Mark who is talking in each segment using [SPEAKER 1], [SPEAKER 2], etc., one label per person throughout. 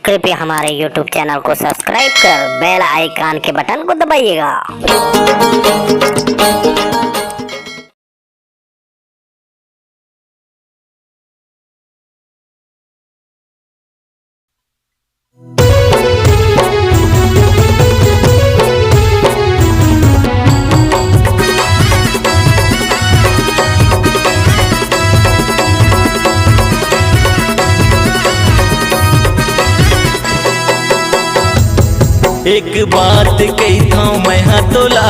[SPEAKER 1] कृपया हमारे YouTube channel को सब्सक्राइब कर बेल आइकन के बटन को दबाइएगा।
[SPEAKER 2] एक बात कही था मैं हाँ तोला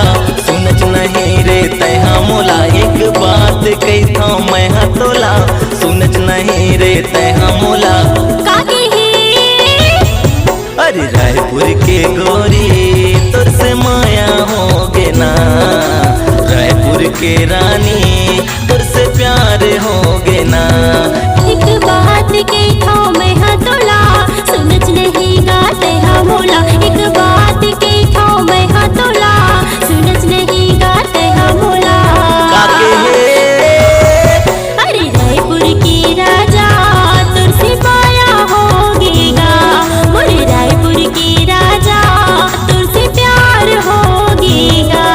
[SPEAKER 2] सुनच नहीं रे तैहा मोला। एक बात कही था मैं हाँ तोला सुनच नहीं रे तैहा मोला। अरे रायपुर के गोरी तुर से माया होगे ना, रायपुर के रानी तुर से प्यार होगे ना।
[SPEAKER 3] एक बात कही था मैं हाँ तोला सुनच नहीं गा तैहा मोला। एक बात कही था मैं हाँ तोला सुनच नहीं गा तैहा मोला। अरे रायपुर की राजा तुर से माया होगेगा, मोरे रायपुर की राजा तुर से प्यार होगेगा।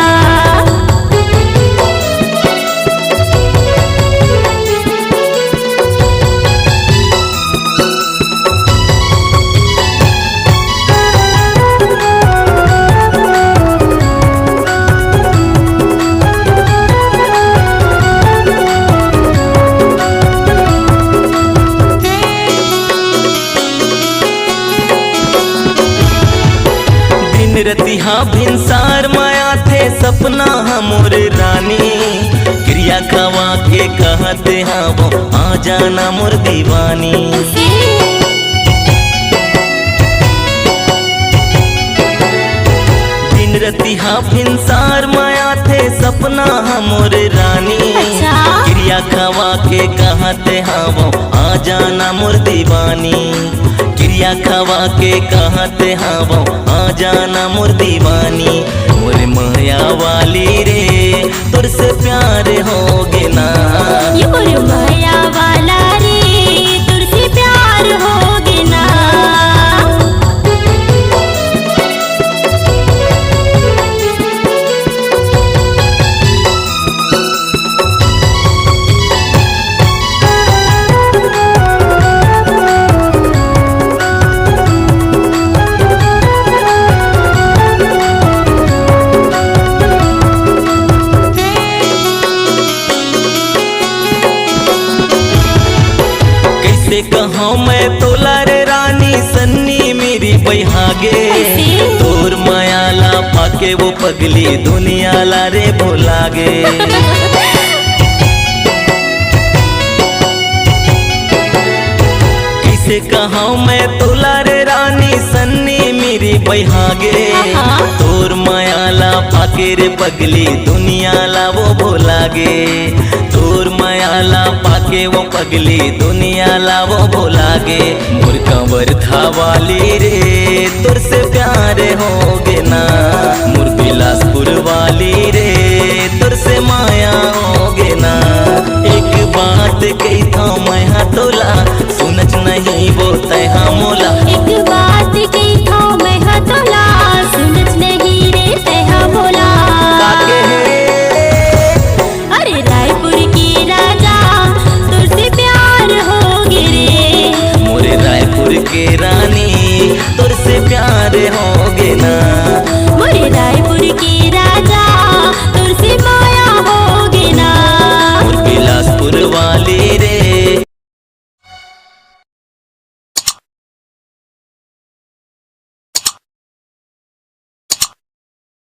[SPEAKER 2] रतिहा भिनसार माया थे सपना हमोर रानी। क्रिया खवा के कहते हाँ वो आ जाना मोर दीवानी। दिन रतिहा भिनसार माया थे सपना हमोर रानी। क्रिया खवा के कहते हाँ वो आ जाना मोर दीवानी। क्रिया खवा के कहते हाँ वो आ जाना मोर दीवानी। मोर माया वाली रे तुर से प्यार होगे ना।
[SPEAKER 3] ये मोर माया वाला रे तुर से प्यार होगे ना।
[SPEAKER 2] कहाँ मैं तोला रे रानी सन्नी मेरी बहागे। तोर मायाला पाके वो पगली दुनिया ला रे भुलागे। किसे कहाँ मैं तोला रे रानी सन्नी मेरी बहागे। तोर मायाला पाके रे पगली दुनिया ला वो भुलागे। तोर मायाला पाके वो पगली दुनिया ला वो भुलागे। मोर कंवर था वाली रे तुर से प्यार होगे ना। मोर बिलासपुर वाली रे तुर से माया होगे ना। एक बात कही था मैं हाँ तोला सुनच नहीं वो तैहा मोला।
[SPEAKER 3] एक बात कही था मैं हाँ तोला सुनच नहीं रे तैहा मोला। अरे रायपुर की राजा तुर से प्यार होगे रे,
[SPEAKER 2] मोरे रायपुर के रानी तुर से प्यार होगे ना।